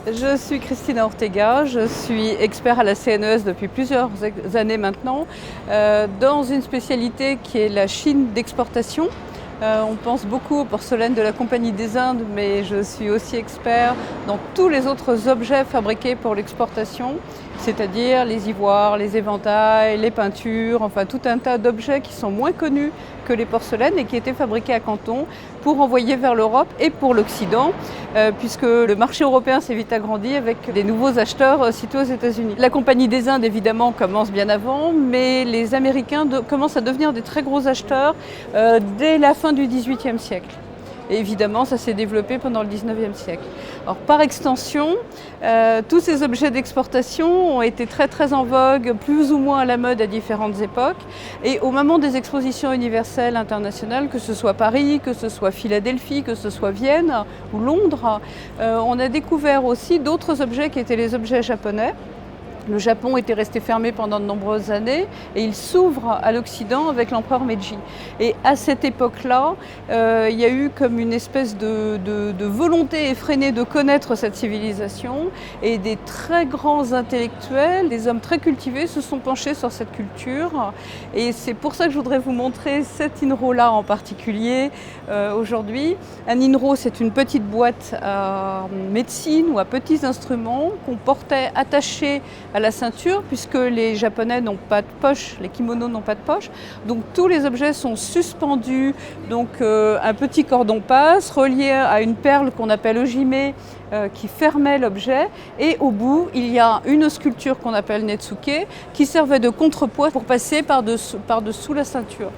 Je suis Cristina Ortega, je suis expert à la CNES depuis plusieurs années maintenant, dans une spécialité qui est la Chine d'exportation. On pense beaucoup aux porcelaines de la Compagnie des Indes, mais je suis aussi expert dans tous les autres objets fabriqués pour l'exportation, c'est-à-dire les ivoires, les éventails, les peintures, enfin tout un tas d'objets qui sont moins connus que les porcelaines et qui étaient fabriqués à Canton pour envoyer vers l'Europe et pour l'Occident, puisque le marché européen s'est vite agrandi avec des nouveaux acheteurs situés aux États-Unis. La Compagnie des Indes, évidemment, commence bien avant, mais les Américains commencent à devenir des très gros acheteurs dès la fin du XVIIIe siècle. Et évidemment, ça s'est développé pendant le XIXe siècle. Alors, par extension, tous ces objets d'exportation ont été très en vogue, plus ou moins à la mode à différentes époques. Et au moment des expositions universelles internationales, que ce soit Paris, que ce soit Philadelphie, que ce soit Vienne ou Londres, on a découvert aussi d'autres objets qui étaient les objets japonais. Le Japon était resté fermé pendant de nombreuses années et il s'ouvre à l'Occident avec l'empereur Meiji. Et à cette époque-là, il y a eu comme une espèce de volonté effrénée de connaître cette civilisation et des très grands intellectuels, des hommes très cultivés se sont penchés sur cette culture. Et c'est pour ça que je voudrais vous montrer cet INRO-là en particulier aujourd'hui. Un INRO, c'est une petite boîte à médecine ou à petits instruments qu'on portait attachés à la ceinture, puisque les Japonais n'ont pas de poche, les kimonos n'ont pas de poche. Donc tous les objets sont suspendus, donc un petit cordon passe relié à une perle qu'on appelle ojime qui fermait l'objet, et au bout il y a une sculpture qu'on appelle netsuke qui servait de contrepoids pour passer par-dessous la ceinture.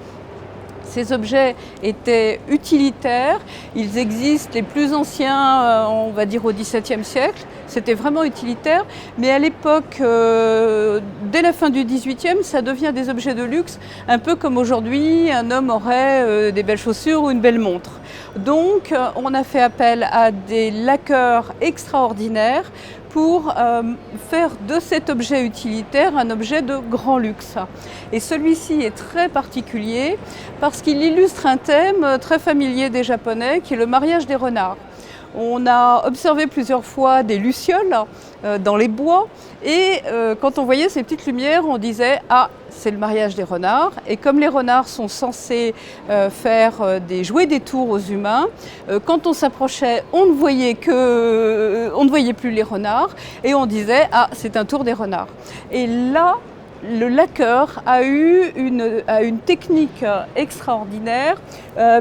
Ces objets étaient utilitaires, ils existent, les plus anciens, on va dire au XVIIe siècle, c'était vraiment utilitaire, mais à l'époque, dès la fin du XVIIIe, ça devient des objets de luxe, un peu comme aujourd'hui, un homme aurait des belles chaussures ou une belle montre. Donc, on a fait appel à des laqueurs extraordinaires pour faire de cet objet utilitaire un objet de grand luxe. Et celui-ci est très particulier parce qu'il illustre un thème très familier des Japonais qui est le mariage des renards. On a observé plusieurs fois des lucioles dans les bois et quand on voyait ces petites lumières, on disait « Ah, c'est le mariage des renards ». Et comme les renards sont censés jouer des tours aux humains, quand on s'approchait, on ne voyait plus les renards et on disait « Ah, c'est un tour des renards ». Et là, le laqueur a eu une technique extraordinaire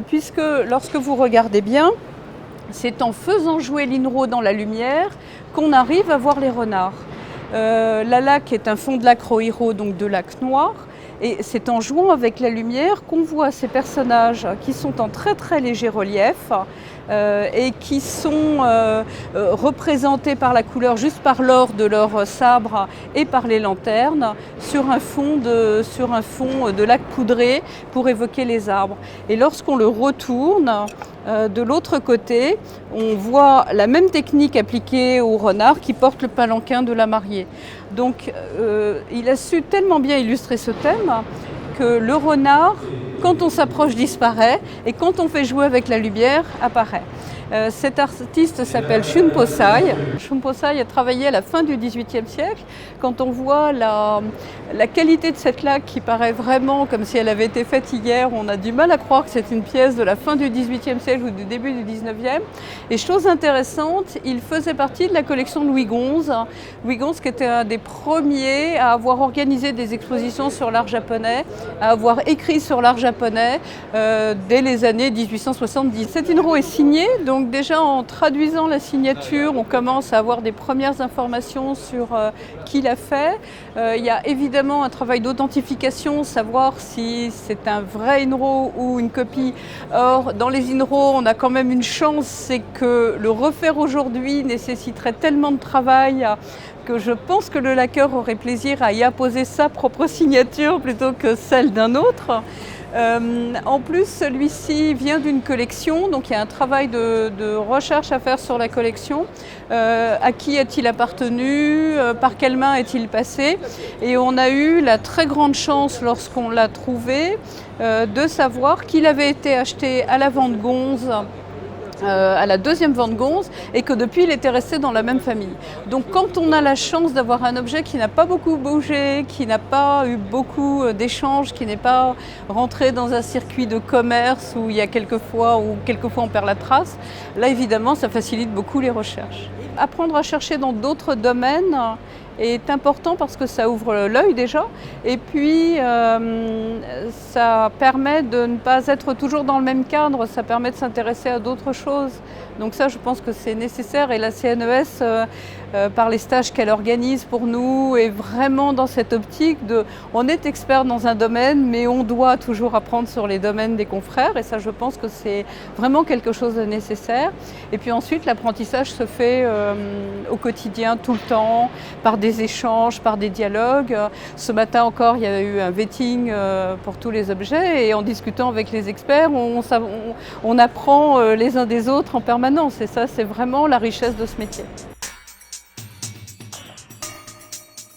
puisque lorsque vous regardez bien, c'est en faisant jouer l'INRO dans la lumière qu'on arrive à voir les renards. La laque est un fond de laque Rohirô, donc de laque noire, et c'est en jouant avec la lumière qu'on voit ces personnages qui sont en très léger relief et qui sont représentés par la couleur, juste par l'or de leur sabre et par les lanternes, sur un fond de laque poudrée pour évoquer les arbres. Et lorsqu'on le retourne, de l'autre côté, on voit la même technique appliquée au renard qui porte le palanquin de la mariée. Donc il a su tellement bien illustrer ce thème que le renard, quand on s'approche, disparaît et quand on fait jouer avec la lumière, apparaît. Cet artiste s'appelle Shunpo-sai. Shunpo-sai a travaillé à la fin du XVIIIe siècle. Quand on voit la qualité de cette laque qui paraît vraiment comme si elle avait été faite hier, on a du mal à croire que c'est une pièce de la fin du XVIIIe siècle ou du début du XIXe. Et chose intéressante, il faisait partie de la collection de Louis XI. Louis XI qui était un des premiers à avoir organisé des expositions sur l'art japonais, à avoir écrit sur l'art japonais dès les années 1870. Cet INRO est signé, donc déjà en traduisant la signature, on commence à avoir des premières informations sur qui l'a fait. Il y a évidemment un travail d'authentification, savoir si c'est un vrai INRO ou une copie. Or, dans les INRO, on a quand même une chance, c'est que le refaire aujourd'hui nécessiterait tellement de travail que je pense que le laqueur aurait plaisir à y apposer sa propre signature plutôt que celle d'un autre. En plus, celui-ci vient d'une collection, donc il y a un travail de recherche à faire sur la collection. À qui a-t-il appartenu? Par quelles mains est-il passé? Et on a eu la très grande chance, lorsqu'on l'a trouvé, de savoir qu'il avait été acheté à la vente Gonze à la deuxième vente Gonze et que depuis il était resté dans la même famille. Donc quand on a la chance d'avoir un objet qui n'a pas beaucoup bougé, qui n'a pas eu beaucoup d'échanges, qui n'est pas rentré dans un circuit de commerce où il y a quelquefois on perd la trace, là évidemment ça facilite beaucoup les recherches. Apprendre à chercher dans d'autres domaines est important parce que ça ouvre l'œil déjà et puis ça permet de ne pas être toujours dans le même cadre, ça permet de s'intéresser à d'autres choses. Donc ça je pense que c'est nécessaire et la CNES par les stages qu'elle organise pour nous est vraiment dans cette optique de on est expert dans un domaine mais on doit toujours apprendre sur les domaines des confrères et ça je pense que c'est vraiment quelque chose de nécessaire. Et puis ensuite l'apprentissage se fait au quotidien tout le temps par des échanges, par des dialogues. Ce matin encore, il y a eu un vetting pour tous les objets et en discutant avec les experts, on apprend les uns des autres en permanence et ça, c'est vraiment la richesse de ce métier.